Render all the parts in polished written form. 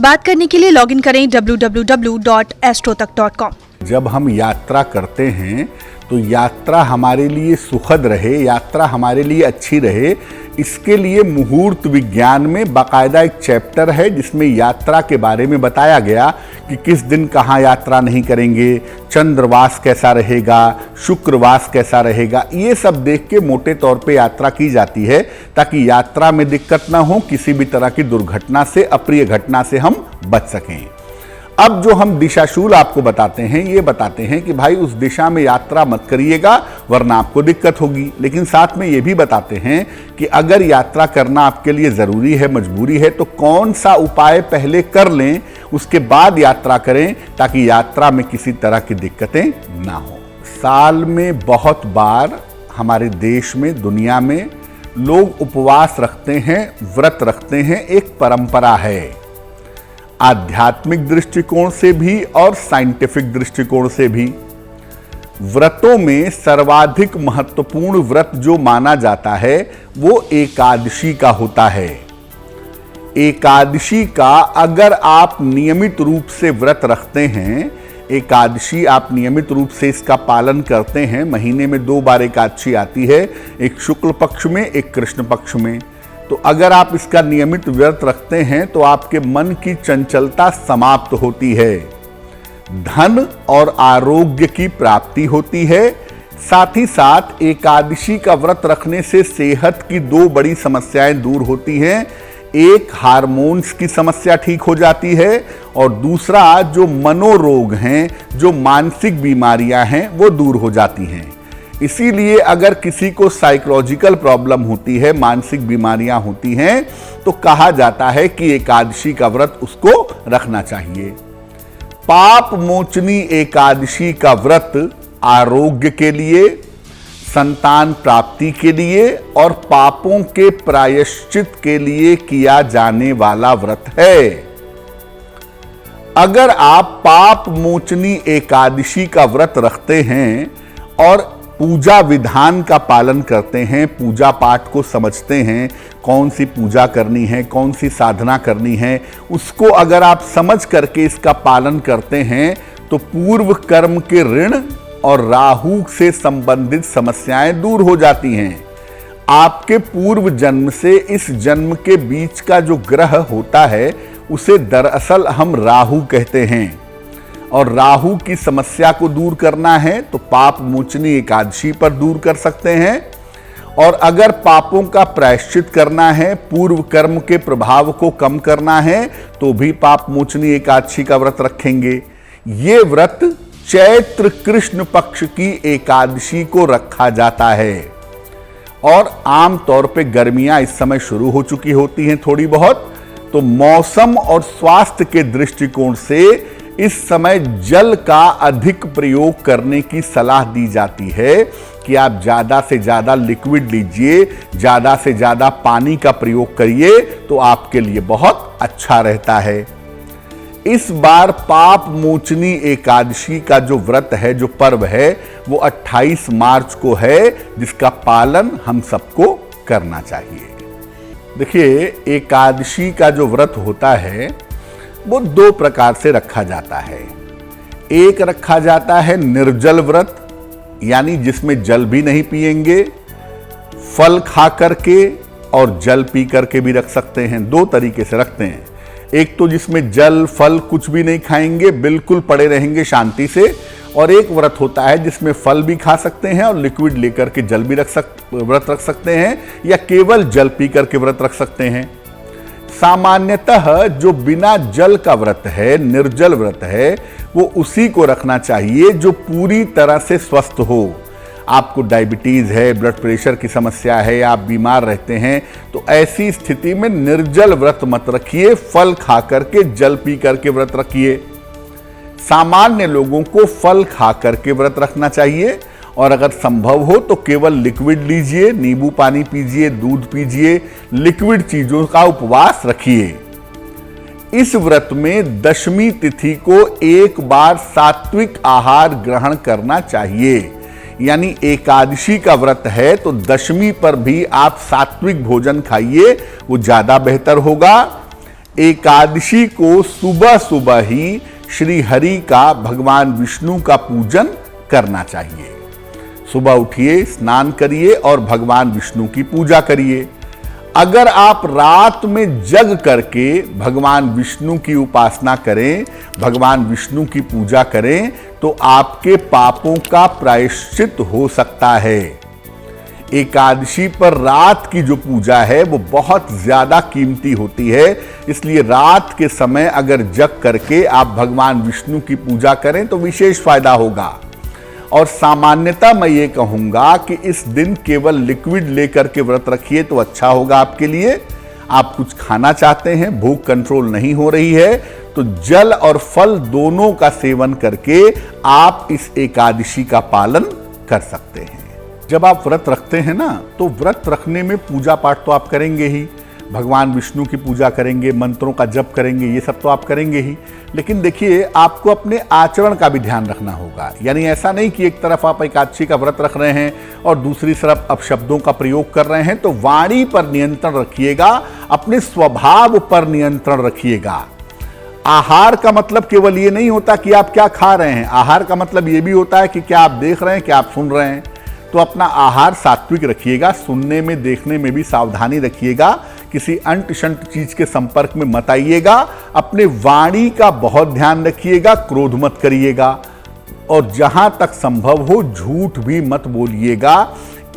बात करने के लिए लॉगिन करें www.astrotak.com। जब हम यात्रा करते हैं तो यात्रा हमारे लिए सुखद रहे, यात्रा हमारे लिए अच्छी रहे, इसके लिए मुहूर्त विज्ञान में बाकायदा एक चैप्टर है जिसमें यात्रा के बारे में बताया गया कि किस दिन कहाँ यात्रा नहीं करेंगे, चंद्रवास कैसा रहेगा, शुक्रवास कैसा रहेगा। ये सब देख के मोटे तौर पे यात्रा की जाती है ताकि यात्रा में दिक्कत ना हो, किसी भी तरह की दुर्घटना से, अप्रिय घटना से हम बच सकें। अब जो हम दिशाशूल आपको बताते हैं, ये बताते हैं कि भाई उस दिशा में यात्रा मत करिएगा वरना आपको दिक्कत होगी। लेकिन साथ में ये भी बताते हैं कि अगर यात्रा करना आपके लिए ज़रूरी है, मजबूरी है, तो कौन सा उपाय पहले कर लें, उसके बाद यात्रा करें ताकि यात्रा में किसी तरह की दिक्कतें ना हो। साल में बहुत बार हमारे देश में, दुनिया में लोग उपवास रखते हैं, व्रत रखते हैं, एक परंपरा है। आध्यात्मिक दृष्टिकोण से भी और साइंटिफिक दृष्टिकोण से भी व्रतों में सर्वाधिक महत्वपूर्ण व्रत जो माना जाता है वो एकादशी का होता है। एकादशी का अगर आप नियमित रूप से व्रत रखते हैं, एकादशी आप नियमित रूप से इसका पालन करते हैं, महीने में 2 बार एकादशी आती है, एक शुक्ल पक्ष में, एक कृष्ण पक्ष में, तो अगर आप इसका नियमित व्रत रखते हैं तो आपके मन की चंचलता समाप्त होती है, धन और आरोग्य की प्राप्ति होती है। साथ ही साथ एकादशी का व्रत रखने से सेहत की 2 बड़ी समस्याएं दूर होती हैं। एक, हार्मोन्स की समस्या ठीक हो जाती है और दूसरा जो मनोरोग हैं, जो मानसिक बीमारियां हैं, वो दूर हो जाती हैं। इसीलिए अगर किसी को साइकोलॉजिकल प्रॉब्लम होती है, मानसिक बीमारियां होती हैं, तो कहा जाता है कि एकादशी का व्रत उसको रखना चाहिए। पाप मोचनी एकादशी का व्रत आरोग्य के लिए, संतान प्राप्ति के लिए और पापों के प्रायश्चित के लिए किया जाने वाला व्रत है। अगर आप पाप मोचनी एकादशी का व्रत रखते हैं और पूजा विधान का पालन करते हैं, पूजा पाठ को समझते हैं, कौन सी पूजा करनी है, कौन सी साधना करनी है, उसको अगर आप समझ करके इसका पालन करते हैं तो पूर्व कर्म के ऋण और राहु से संबंधित समस्याएं दूर हो जाती हैं। आपके पूर्व जन्म से इस जन्म के बीच का जो ग्रह होता है उसे दरअसल हम राहु कहते हैं और राहु की समस्या को दूर करना है तो पाप मोचनी एकादशी पर दूर कर सकते हैं। और अगर पापों का प्रायश्चित करना है, पूर्व कर्म के प्रभाव को कम करना है, तो भी पाप मोचनी एकादशी का व्रत रखेंगे। ये व्रत चैत्र कृष्ण पक्ष की एकादशी को रखा जाता है और आम तौर पे गर्मियां इस समय शुरू हो चुकी होती हैं थोड़ी बहुत, तो मौसम और स्वास्थ्य के दृष्टिकोण से इस समय जल का अधिक प्रयोग करने की सलाह दी जाती है कि आप ज़्यादा से ज़्यादा लिक्विड लीजिए, ज़्यादा से ज़्यादा पानी का प्रयोग करिए, तो आपके लिए बहुत अच्छा रहता है। इस बार पाप मोचनी एकादशी का जो व्रत है, जो पर्व है, वो 28 मार्च को है, जिसका पालन हम सबको करना चाहिए। देखिए, एकादशी का जो व्रत होता है वो 2 प्रकार से रखा जाता है। एक रखा जाता है निर्जल व्रत, यानी जिसमें जल भी नहीं पिएंगे, फल खा करके और जल पी करके भी रख सकते हैं। 2 तरीके से रखते हैं। एक तो जिसमें जल फल कुछ भी नहीं खाएंगे, बिल्कुल पड़े रहेंगे शांति से, और एक व्रत होता है जिसमें फल भी खा सकते हैं और लिक्विड लेकर के जल भी व्रत रख सकते हैं, या केवल जल पी करके व्रत रख सकते हैं। सामान्यतः जो बिना जल का व्रत है, निर्जल व्रत है, वो उसी को रखना चाहिए जो पूरी तरह से स्वस्थ हो। आपको डायबिटीज है, ब्लड प्रेशर की समस्या है, या आप बीमार रहते हैं, तो ऐसी स्थिति में निर्जल व्रत मत रखिए, फल खा करके जल पी करके व्रत रखिए। सामान्य लोगों को फल खा करके व्रत रखना चाहिए और अगर संभव हो तो केवल लिक्विड लीजिए, नींबू पानी पीजिए, दूध पीजिए, लिक्विड चीजों का उपवास रखिए। इस व्रत में दशमी तिथि को एक बार सात्विक आहार ग्रहण करना चाहिए, यानी एकादशी का व्रत है तो दशमी पर भी आप सात्विक भोजन खाइए, वो ज्यादा बेहतर होगा। एकादशी को सुबह सुबह ही श्री हरि का, भगवान विष्णु का पूजन करना चाहिए। सुबह उठिए, स्नान करिए और भगवान विष्णु की पूजा करिए। अगर आप रात में जग करके भगवान विष्णु की उपासना करें, भगवान विष्णु की पूजा करें, तो आपके पापों का प्रायश्चित हो सकता है। एकादशी पर रात की जो पूजा है वो बहुत ज्यादा कीमती होती है, इसलिए रात के समय अगर जग करके आप भगवान विष्णु की पूजा करें तो विशेष फायदा होगा। और सामान्यतः मैं ये कहूंगा कि इस दिन केवल लिक्विड लेकर के व्रत रखिए तो अच्छा होगा आपके लिए। आप कुछ खाना चाहते हैं, भूख कंट्रोल नहीं हो रही है, तो जल और फल दोनों का सेवन करके आप इस एकादशी का पालन कर सकते हैं। जब आप व्रत रखते हैं ना, तो व्रत रखने में पूजा पाठ तो आप करेंगे ही, भगवान विष्णु की पूजा करेंगे, मंत्रों का जप करेंगे, ये सब तो आप करेंगे ही। लेकिन देखिए, आपको अपने आचरण का भी ध्यान रखना होगा। यानी ऐसा नहीं कि एक तरफ आप एकादशी का व्रत रख रहे हैं और दूसरी तरफ अपशब्दों का प्रयोग कर रहे हैं। तो वाणी पर नियंत्रण रखिएगा, अपने स्वभाव पर नियंत्रण रखिएगा। आहार का मतलब केवल ये नहीं होता कि आप क्या खा रहे हैं, आहार का मतलब ये भी होता है कि क्या आप देख रहे हैं, क्या आप सुन रहे हैं। तो अपना आहार सात्विक रखिएगा, सुनने में, देखने में भी सावधानी रखिएगा, किसी अंट शंट चीज के संपर्क में मत आइएगा। अपने वाणी का बहुत ध्यान रखिएगा, क्रोध मत करिएगा, और जहां तक संभव हो झूठ भी मत बोलिएगा।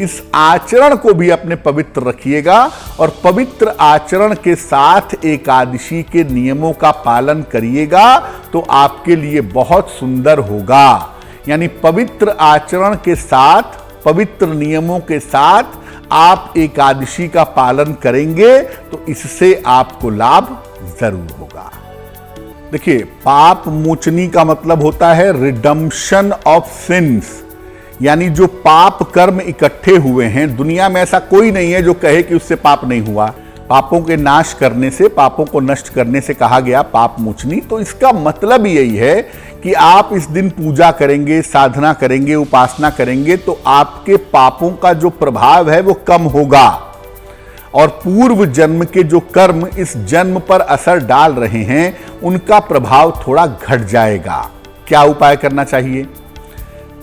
इस आचरण को भी अपने पवित्र रखिएगा, और पवित्र आचरण के साथ एकादशी के नियमों का पालन करिएगा तो आपके लिए बहुत सुंदर होगा। यानी पवित्र आचरण के साथ, पवित्र नियमों के साथ आप एकादशी का पालन करेंगे तो इससे आपको लाभ जरूर होगा। देखिए, पाप मोचनी का मतलब होता है रिडम्पशन ऑफ सिंस, यानी जो पाप कर्म इकट्ठे हुए हैं। दुनिया में ऐसा कोई नहीं है जो कहे कि उससे पाप नहीं हुआ। पापों के नाश करने से, पापों को नष्ट करने से कहा गया पाप मोचनी। तो इसका मतलब यही है कि आप इस दिन पूजा करेंगे, साधना करेंगे, उपासना करेंगे तो आपके पापों का जो प्रभाव है वो कम होगा, और पूर्व जन्म के जो कर्म इस जन्म पर असर डाल रहे हैं उनका प्रभाव थोड़ा घट जाएगा। क्या उपाय करना चाहिए?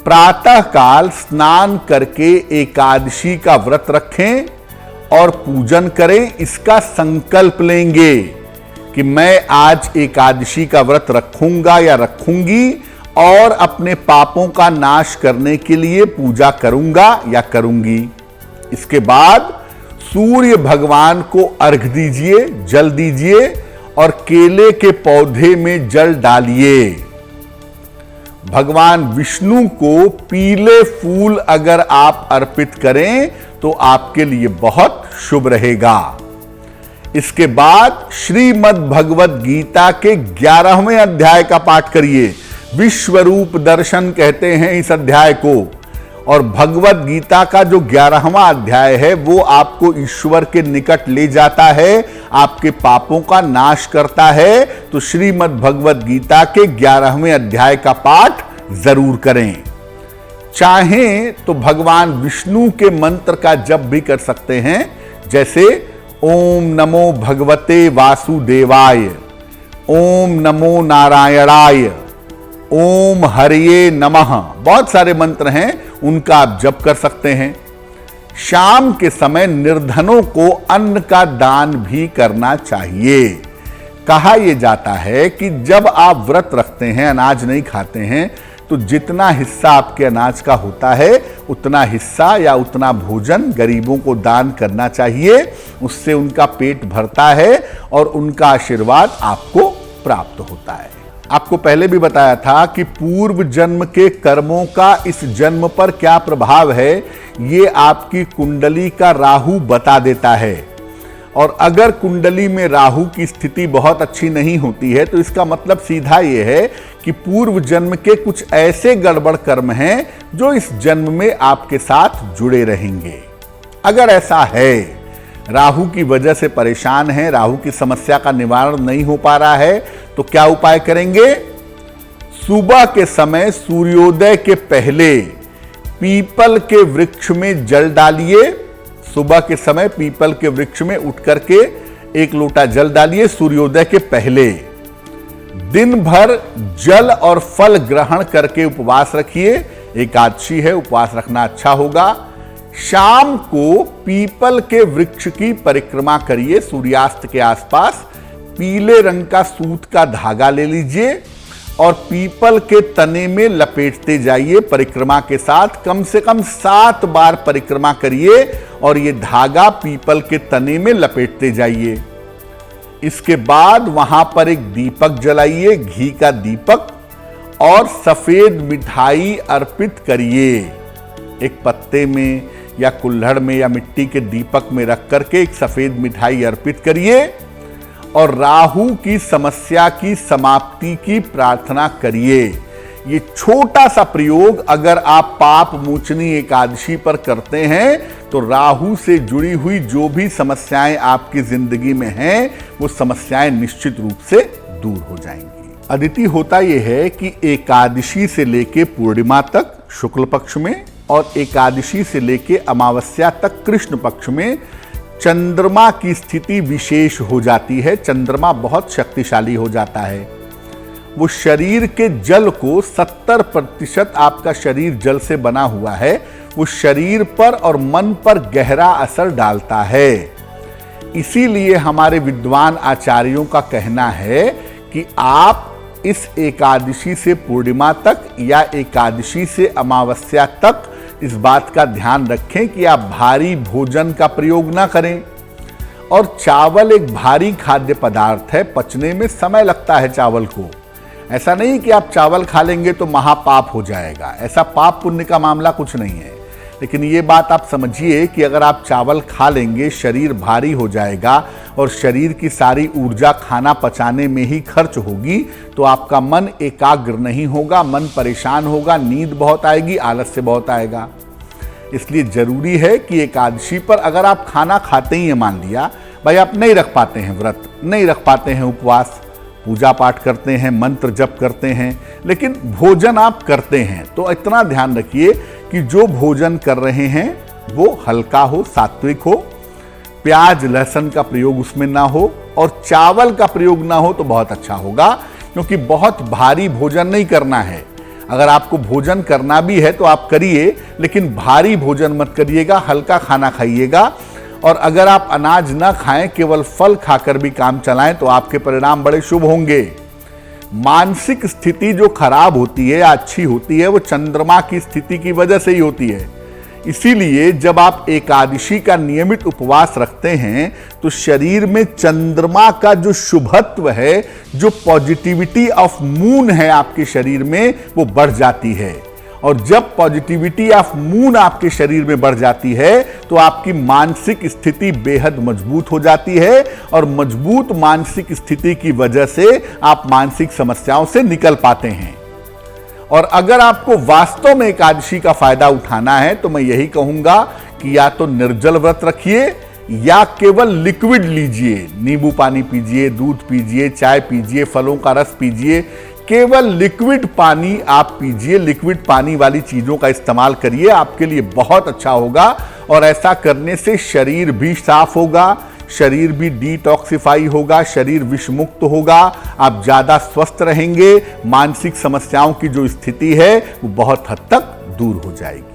प्रातः काल स्नान करके एकादशी का व्रत रखें और पूजन करें। इसका संकल्प लेंगे कि मैं आज एकादशी का व्रत रखूंगा या रखूंगी और अपने पापों का नाश करने के लिए पूजा करूंगा या करूंगी। इसके बाद सूर्य भगवान को अर्घ दीजिए, जल दीजिए और केले के पौधे में जल डालिए। भगवान विष्णु को पीले फूल अगर आप अर्पित करें तो आपके लिए बहुत शुभ रहेगा। इसके बाद श्रीमद् भगवत गीता के 11वें अध्याय का पाठ करिए। विश्वरूप दर्शन कहते हैं इस अध्याय को, और भगवत गीता का जो 11वां अध्याय है वो आपको ईश्वर के निकट ले जाता है, आपके पापों का नाश करता है। तो श्रीमद् भगवत गीता के 11वें अध्याय का पाठ जरूर करें। चाहें तो भगवान विष्णु के मंत्र का जप भी कर सकते हैं, जैसे ओम नमो भगवते वासुदेवाय, ओम नमो नारायणाय, ओम हरिये नमः। बहुत सारे मंत्र हैं, उनका आप जप कर सकते हैं। शाम के समय निर्धनों को अन्न का दान भी करना चाहिए। कहा यह जाता है कि जब आप व्रत रखते हैं, अनाज नहीं खाते हैं, तो जितना हिस्सा आपके अनाज का होता है उतना हिस्सा या उतना भोजन गरीबों को दान करना चाहिए। उससे उनका पेट भरता है और उनका आशीर्वाद आपको प्राप्त होता है। आपको पहले भी बताया था कि पूर्व जन्म के कर्मों का इस जन्म पर क्या प्रभाव है, ये आपकी कुंडली का राहु बता देता है। और अगर कुंडली में राहु की स्थिति बहुत अच्छी नहीं होती है तो इसका मतलब सीधा ये है कि पूर्व जन्म के कुछ ऐसे गड़बड़ कर्म हैं जो इस जन्म में आपके साथ जुड़े रहेंगे। अगर ऐसा है, राहु की वजह से परेशान है, राहु की समस्या का निवारण नहीं हो पा रहा है, तो क्या उपाय करेंगे? सुबह के समय सूर्योदय के पहले पीपल के वृक्ष में जल डालिए। सुबह के समय पीपल के वृक्ष में उठ करके 1 लोटा जल डालिए सूर्योदय के पहले। दिन भर जल और फल ग्रहण करके उपवास रखिए। एकादशी है, उपवास रखना अच्छा होगा। शाम को पीपल के वृक्ष की परिक्रमा करिए। सूर्यास्त के आसपास पीले रंग का सूत का धागा ले लीजिए और पीपल के तने में लपेटते जाइए। परिक्रमा के साथ कम से कम 7 बार परिक्रमा करिए और यह धागा पीपल के तने में लपेटते जाइए। इसके बाद वहां पर एक दीपक जलाइए, घी का दीपक, और सफेद मिठाई अर्पित करिए। एक पत्ते में या कुल्हड़ में या मिट्टी के दीपक में रख करके एक सफेद मिठाई अर्पित करिए और राहु की समस्या की समाप्ति की प्रार्थना करिए। ये छोटा सा प्रयोग अगर आप पाप मोचनी एकादशी पर करते हैं तो राहु से जुड़ी हुई जो भी समस्याएं आपकी जिंदगी में हैं वो समस्याएं निश्चित रूप से दूर हो जाएंगी। अदिति, होता यह है कि एकादशी से लेके पूर्णिमा तक शुक्ल पक्ष में और एकादशी से लेके अमावस्या तक कृष्ण पक्ष में चंद्रमा की स्थिति विशेष हो जाती है। चंद्रमा बहुत शक्तिशाली हो जाता है। वो शरीर के जल को 70% आपका शरीर जल से बना हुआ है, वो शरीर पर और मन पर गहरा असर डालता है। इसीलिए हमारे विद्वान आचार्यों का कहना है कि आप इस एकादशी से पूर्णिमा तक या एकादशी से अमावस्या तक इस बात का ध्यान रखें कि आप भारी भोजन का प्रयोग ना करें। और चावल एक भारी खाद्य पदार्थ है, पचने में समय लगता है चावल को। ऐसा नहीं कि आप चावल खा लेंगे तो महापाप हो जाएगा, ऐसा पाप पुण्य का मामला कुछ नहीं है। लेकिन ये बात आप समझिए कि अगर आप चावल खा लेंगे शरीर भारी हो जाएगा और शरीर की सारी ऊर्जा खाना पचाने में ही खर्च होगी तो आपका मन एकाग्र नहीं होगा, मन परेशान होगा, नींद बहुत आएगी, आलस्य बहुत आएगा। इसलिए जरूरी है कि एकादशी पर अगर आप खाना खाते ही है, मान लिया भाई आप नहीं रख पाते हैं व्रत, नहीं रख पाते हैं उपवास, पूजा पाठ करते हैं, मंत्र जप करते हैं, लेकिन भोजन आप करते हैं, तो इतना ध्यान रखिए कि जो भोजन कर रहे हैं वो हल्का हो, सात्विक हो, प्याज लहसुन का प्रयोग उसमें ना हो और चावल का प्रयोग ना हो तो बहुत अच्छा होगा, क्योंकि बहुत भारी भोजन नहीं करना है। अगर आपको भोजन करना भी है तो आप करिए, लेकिन भारी भोजन मत करिएगा, हल्का खाना खाइएगा। और अगर आप अनाज ना खाएं, केवल फल खाकर भी काम चलाएं तो आपके परिणाम बड़े शुभ होंगे। मानसिक स्थिति जो खराब होती है या अच्छी होती है वो चंद्रमा की स्थिति की वजह से ही होती है। इसीलिए जब आप एकादशी का नियमित उपवास रखते हैं तो शरीर में चंद्रमा का जो शुभत्व है, जो पॉजिटिविटी ऑफ मून है आपके शरीर में, वो बढ़ जाती है। और जब पॉजिटिविटी ऑफ मून आपके शरीर में बढ़ जाती है तो आपकी मानसिक स्थिति बेहद मजबूत हो जाती है और मजबूत मानसिक स्थिति की वजह से आप मानसिक समस्याओं से निकल पाते हैं। और अगर आपको वास्तव में एकादशी का फायदा उठाना है तो मैं यही कहूंगा कि या तो निर्जल व्रत रखिए या केवल लिक्विड लीजिए, नींबू पानी पीजिए, दूध पीजिए, चाय पीजिए, फलों का रस पीजिए, केवल लिक्विड पानी आप पीजिए, लिक्विड पानी वाली चीजों का इस्तेमाल करिए, आपके लिए बहुत अच्छा होगा। और ऐसा करने से शरीर भी साफ होगा, शरीर भी डिटॉक्सिफाई होगा, शरीर विषमुक्त होगा, आप ज्यादा स्वस्थ रहेंगे, मानसिक समस्याओं की जो स्थिति है वो बहुत हद तक दूर हो जाएगी।